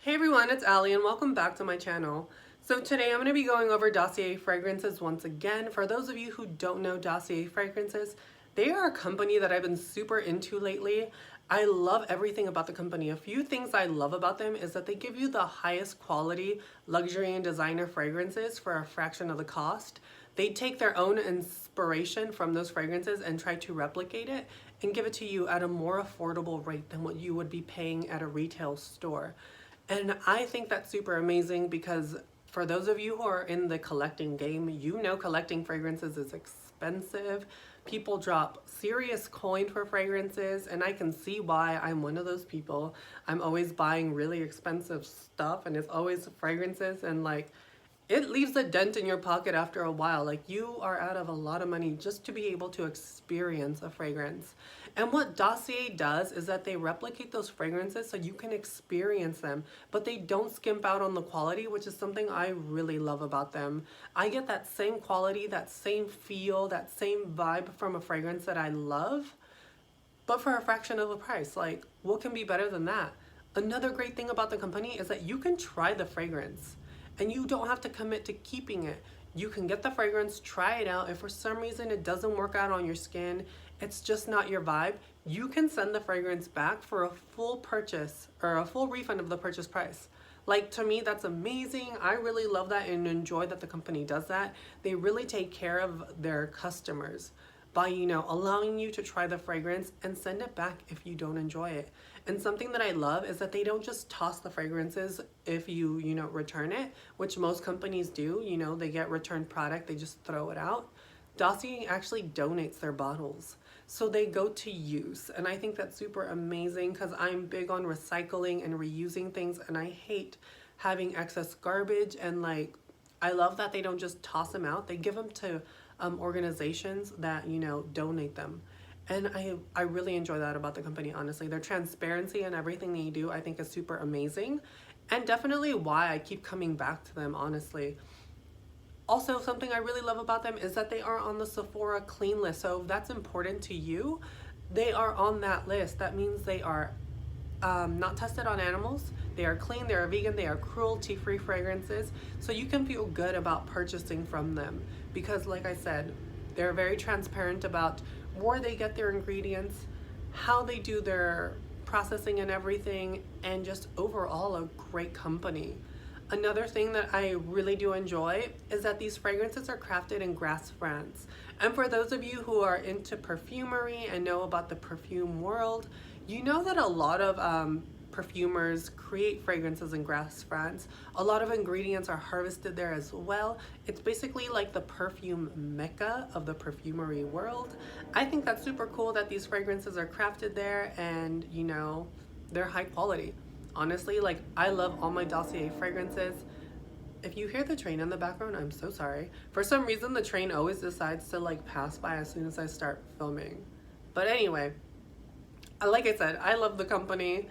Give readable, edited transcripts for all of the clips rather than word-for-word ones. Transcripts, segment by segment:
Hey everyone, it's Allie and welcome back to my channel. So today I'm going to be going over Dossier fragrances once again. For those of you who don't know Dossier fragrances, they are a company that I've been super into lately. I love everything about the company. A few things I love about them is that they give you the highest quality luxury and designer fragrances for a fraction of the cost. They take their own inspiration from those fragrances and try to replicate it and give it to you at a more affordable rate than what you would be paying at a retail store. And I think that's super amazing because for those of you who are in the collecting game, you know collecting fragrances is expensive. People drop serious coin for fragrances, and I can see why. I'm one of those people. I'm always buying really expensive stuff, and it's always fragrances, and like it leaves a dent in your pocket after a while. Like you are out of a lot of money just to be able to experience a fragrance. And what Dossier does is that they replicate those fragrances so you can experience them, but they don't skimp out on the quality, which is something I really love about them. I get that same quality, that same feel, that same vibe from a fragrance that I love, but for a fraction of the price. Like, what can be better than that? Another great thing about the company is that you can try the fragrance and you don't have to commit to keeping it. You can get the fragrance, try it out. If for some reason it doesn't work out on your skin, it's just not your vibe, you can send the fragrance back for a full purchase or a full refund of the purchase price. Like, to me, that's amazing. I really love that and enjoy that the company does that. They really take care of their customers by, allowing you to try the fragrance and send it back if you don't enjoy it. And something that I love is that they don't just toss the fragrances if you, return it, which most companies do. They get returned product, they just throw it out. Dossier actually donates their bottles, so they go to use. And I think that's super amazing because I'm big on recycling and reusing things, and I hate having excess garbage. And like, I love that they don't just toss them out. They give them to organizations that, donate them. And I really enjoy that about the company, honestly. Their transparency and everything they do, I think, is super amazing. And definitely why I keep coming back to them, honestly. Also, something I really love about them is that they are on the Sephora clean list. So if that's important to you, they are on that list. That means they are not tested on animals. They are clean, they are vegan, they are cruelty-free fragrances. So you can feel good about purchasing from them because, like I said, they're very transparent about where they get their ingredients, how they do their processing and everything, and just overall a great company. Another thing that I really do enjoy is that these fragrances are crafted in Grasse, France. And for those of you who are into perfumery and know about the perfume world, you know that a lot of perfumers create fragrances in Grasse, France. A lot of ingredients are harvested there as well. It's basically like the perfume mecca of the perfumery world. I think that's super cool that these fragrances are crafted there and, they're high quality. Honestly, like, I love all my Dossier fragrances. If you hear the train in the background, I'm so sorry. For some reason, the train always decides to like pass by as soon as I start filming. But anyway, like I said, I love the company.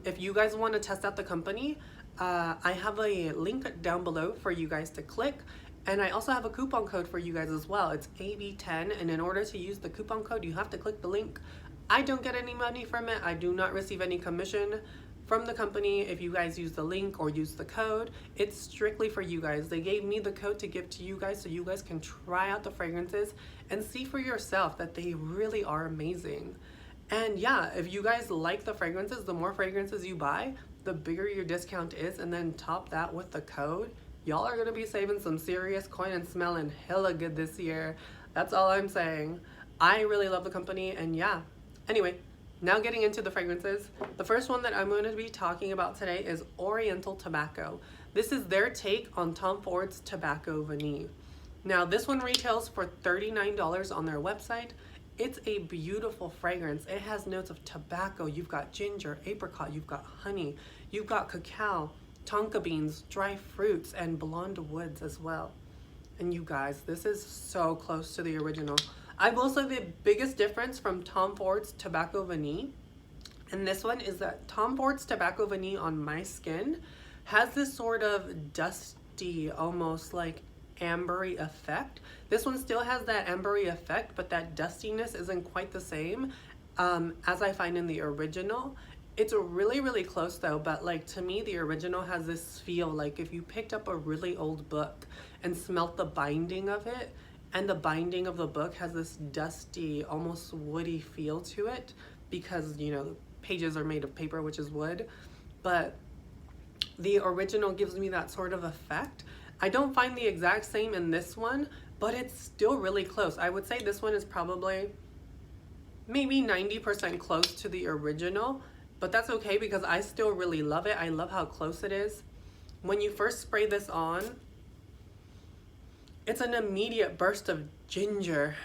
If you guys want to test out the company, I have a link down below for you guys to click. And I also have a coupon code for you guys as well. It's AB10. And in order to use the coupon code, you have to click the link. I don't get any money from it. I do not receive any commission from the company if you guys use the link or use the code. It's strictly for you guys. They gave me the code to give to you guys so you guys can try out the fragrances and see for yourself that they really are amazing. And yeah, if you guys like the fragrances, the more fragrances you buy, the bigger your discount is. And then top that with the code, y'all are gonna be saving some serious coin and smelling hella good this year. That's all I'm saying. I really love the company, and yeah. Anyway, now getting into the fragrances. The first one that I'm going to be talking about today is Oriental Tobacco. This is their take on Tom Ford's Tobacco Vanille. Now, this one retails for $39 on their website. It's a beautiful fragrance. It has notes of tobacco. You've got ginger, apricot, you've got honey, you've got cacao, tonka beans, dry fruits, and blonde woods as well. And you guys, this is so close to the original. I will say the biggest difference from Tom Ford's Tobacco Vanille and this one is that Tom Ford's Tobacco Vanille on my skin has this sort of dusty, almost like ambery effect. This one still has that ambery effect, but that dustiness isn't quite the same as I find in the original. It's really, really close though, but like to me, the original has this feel like if you picked up a really old book and smelt the binding of it, and the binding of the book has this dusty, almost woody feel to it because, you know, pages are made of paper, which is wood, but the original gives me that sort of effect. I don't find the exact same in this one, but it's still really close. I would say this one is probably maybe 90% close to the original, but that's okay because I still really love it. I love how close it is. When you first spray this on, it's an immediate burst of ginger.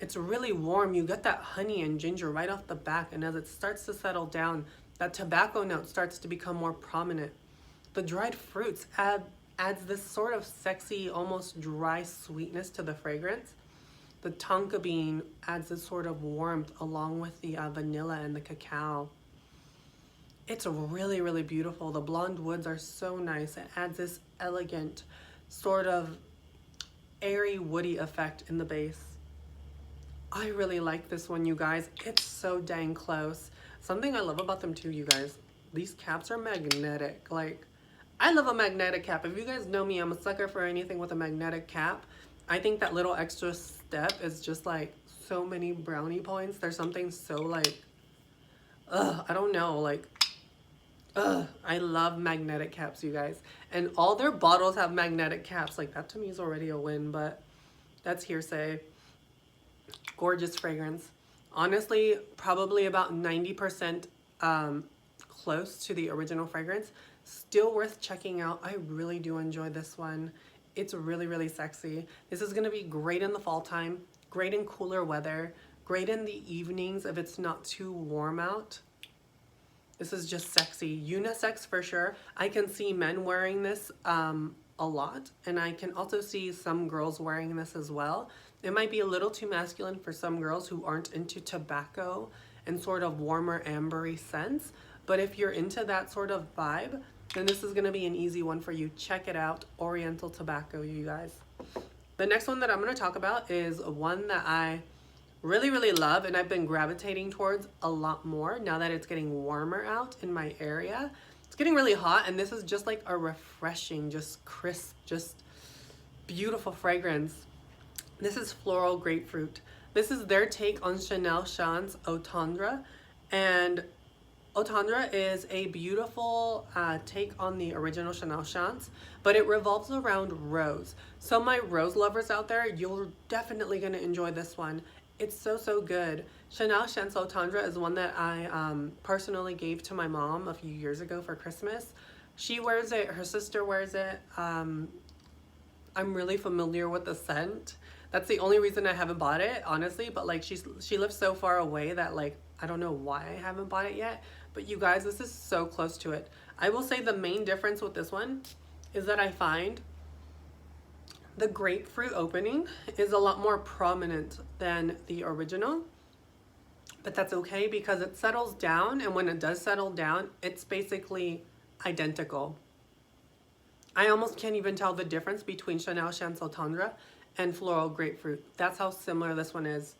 It's really warm. You get that honey and ginger right off the back, and as it starts to settle down, that tobacco note starts to become more prominent. The dried fruits adds this sort of sexy, almost dry sweetness to the fragrance. The tonka bean adds this sort of warmth along with the vanilla and the cacao. It's really, really beautiful. The blonde woods are so nice. It adds this elegant, sort of airy, woody effect in the base. I really like this one, you guys. It's so dang close. Something I love about them too, you guys, these caps are magnetic. Like, I love a magnetic cap. If you guys know me, I'm a sucker for anything with a magnetic cap. I think that little extra step is just like so many brownie points. There's something so like, I don't know, like, I love magnetic caps, you guys. And all their bottles have magnetic caps. Like, that to me is already a win, but that's hearsay. Gorgeous fragrance. Honestly, probably about 90% close to the original fragrance. Still worth checking out. I really do enjoy this one. It's really, really sexy. This is gonna be great in the fall time, great in cooler weather, great in the evenings if it's not too warm out. This is just sexy. Unisex for sure. I can see men wearing this a lot, and I can also see some girls wearing this as well. It might be a little too masculine for some girls who aren't into tobacco and sort of warmer ambery scents, but if you're into that sort of vibe, then this is gonna be an easy one for you. Check it out, Oriental Tobacco, you guys. The next one that I'm gonna talk about is one that I really, really love, and I've been gravitating towards a lot more now that it's getting warmer out in my area. It's getting really hot, and this is just like a refreshing, just crisp, just beautiful fragrance. This is Floral Grapefruit. This is their take on Chanel Chan's Tundra, and Tundra is a beautiful take on the original Chanel Chance, but it revolves around rose. So my rose lovers out there, you're definitely gonna enjoy this one. It's so, so good. Chanel Chance Tundra is one that I personally gave to my mom a few years ago for Christmas. She wears it, her sister wears it. I'm really familiar with the scent. That's the only reason I haven't bought it, honestly, but like she lives so far away that like, I don't know why I haven't bought it yet, but you guys, this is so close to it. I will say the main difference with this one is that I find the grapefruit opening is a lot more prominent than the original, but that's okay because it settles down, and when it does settle down, it's basically identical. I almost can't even tell the difference between Chanel Chancellor Tundra and Floral Grapefruit. That's how similar this one is.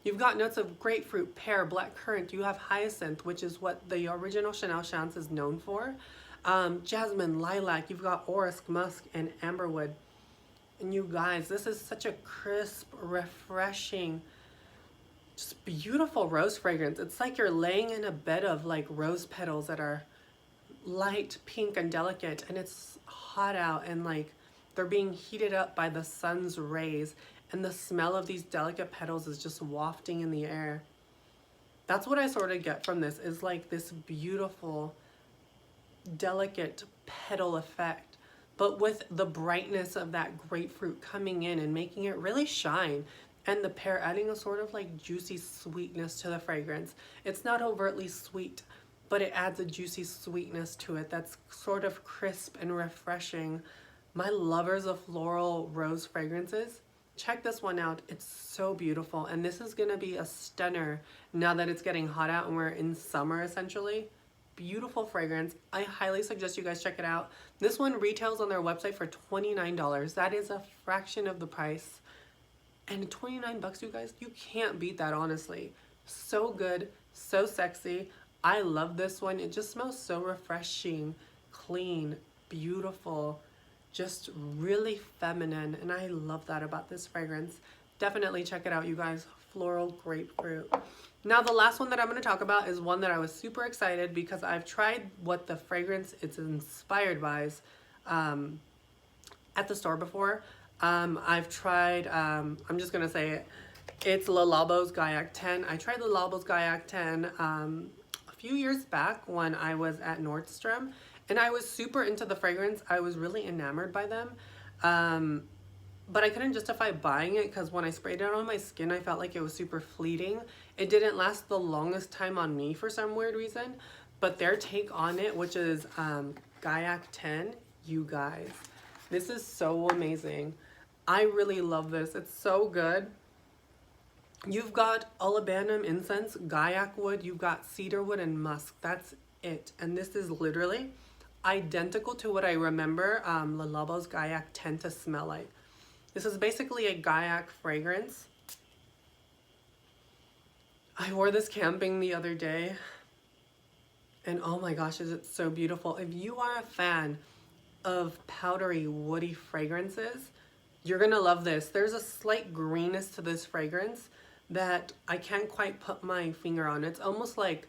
You've got notes of grapefruit, pear, black currant. You have hyacinth, which is what the original Chanel Chance is known for. Jasmine, lilac. You've got orisk, musk, and amberwood. And you guys, this is such a crisp, refreshing, just beautiful rose fragrance. It's like you're laying in a bed of like rose petals that are light pink and delicate, and it's hot out, and like they're being heated up by the sun's rays, and the smell of these delicate petals is just wafting in the air. That's what I sort of get from this, is like this beautiful, delicate petal effect, but with the brightness of that grapefruit coming in and making it really shine, and the pear adding a sort of like juicy sweetness to the fragrance. It's not overtly sweet, but it adds a juicy sweetness to it that's sort of crisp and refreshing. My lovers of floral rose fragrances, check this one out. It's so beautiful, and this is gonna be a stunner now that it's getting hot out and we're in summer essentially. Beautiful fragrance. I highly suggest you guys check it out. This one retails on their website for $29. That is a fraction of the price, and 29 bucks, you guys, you can't beat that, honestly. So good, so sexy. I love this one. It just smells so refreshing, clean, beautiful, just really feminine, and I love that about this fragrance. Definitely check it out, you guys. Floral Grapefruit. Now the last one that I'm going to talk about is one that I was super excited because I've tried what the fragrance it's inspired by at the store before. I've tried, I'm just going to say it. It's Le Labo's Kayak 10. I tried Le Labo's Kayak 10 a few years back when I was at Nordstrom, and I was super into the fragrance. I was really enamored by them. But I couldn't justify buying it because when I sprayed it on my skin, I felt like it was super fleeting. It didn't last the longest time on me for some weird reason. But their take on it, which is Kayak 10, you guys, this is so amazing. I really love this. It's so good. You've got olibanum incense, Kayak wood, you've got cedar wood, and musk. That's it. And this is literally identical to what I remember Le Labo's Kayak 10 to smell like. This is basically a Kayak fragrance. I wore this camping the other day, and oh my gosh, is it so beautiful. If you are a fan of powdery, woody fragrances, you're gonna love this. There's a slight greenness to this fragrance that I can't quite put my finger on. It's almost like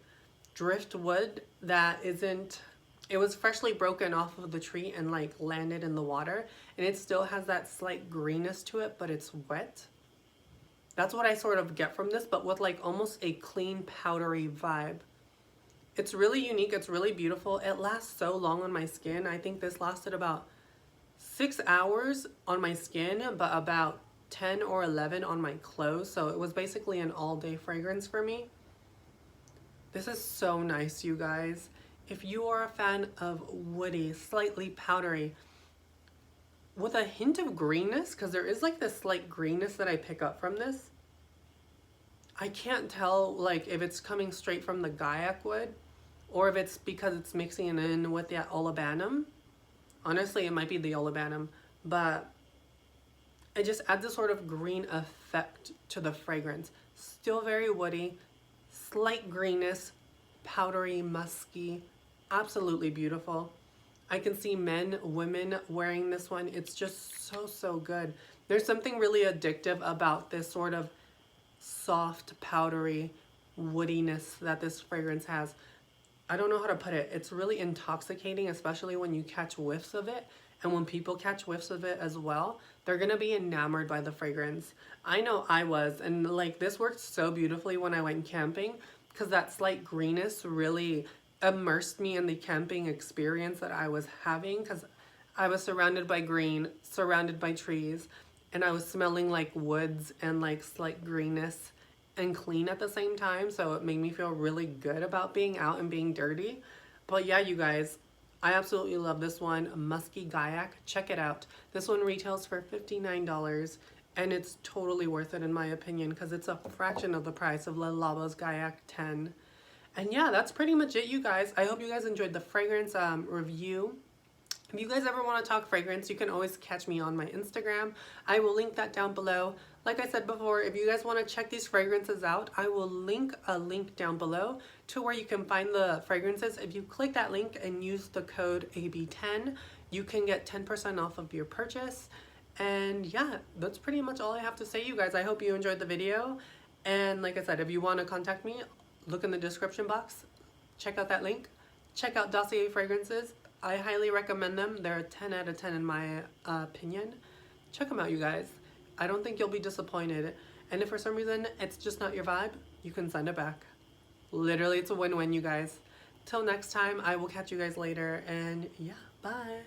driftwood that isn't, it was freshly broken off of the tree and like landed in the water, and it still has that slight greenness to it, but it's wet. That's what I sort of get from this, but with like almost a clean powdery vibe. It's really unique. It's really beautiful. It lasts so long on my skin. I think this lasted about 6 hours on my skin, but about 10 or 11 on my clothes. So it was basically an all-day fragrance for me. This is so nice, you guys. If you are a fan of woody, slightly powdery, with a hint of greenness, because there is like this slight greenness that I pick up from this. I can't tell like if it's coming straight from the Kayak wood or if it's because it's mixing it in with the olibanum. Honestly, it might be the olibanum, but it just adds a sort of green effect to the fragrance. Still very woody, slight greenness, powdery, musky, absolutely beautiful. I can see men, women wearing this one. It's just so, so good. There's something really addictive about this sort of soft, powdery woodiness that this fragrance has. I don't know how to put it. It's really intoxicating, especially when you catch whiffs of it. And when people catch whiffs of it as well, they're gonna be enamored by the fragrance. I know I was, and like this worked so beautifully when I went camping because that slight greenness really immersed me in the camping experience that I was having, because I was surrounded by green, surrounded by trees, and I was smelling like woods and like slight greenness and clean at the same time. So it made me feel really good about being out and being dirty. But yeah, you guys, I absolutely love this one. Musky Kayak. Check it out. This one retails for $59, and it's totally worth it in my opinion because it's a fraction of the price of Le Labo's Kayak 10. And yeah, that's pretty much it, you guys. I hope you guys enjoyed the fragrance review. If you guys ever want to talk fragrance, you can always catch me on my Instagram. I will link that down below. Like I said before, if you guys want to check these fragrances out, I will link a link down below to where you can find the fragrances. If you click that link and use the code AB10, you can get 10% off of your purchase. And yeah, that's pretty much all I have to say, you guys. I hope you enjoyed the video. And like I said, if you want to contact me, look in the description box. Check out that link. Check out Dossier fragrances. I highly recommend them. They're a 10 out of 10 in my opinion. Check them out, you guys. I don't think you'll be disappointed. And if for some reason it's just not your vibe, you can send it back. Literally, it's a win-win, you guys. Till next time, I will catch you guys later. And yeah, bye.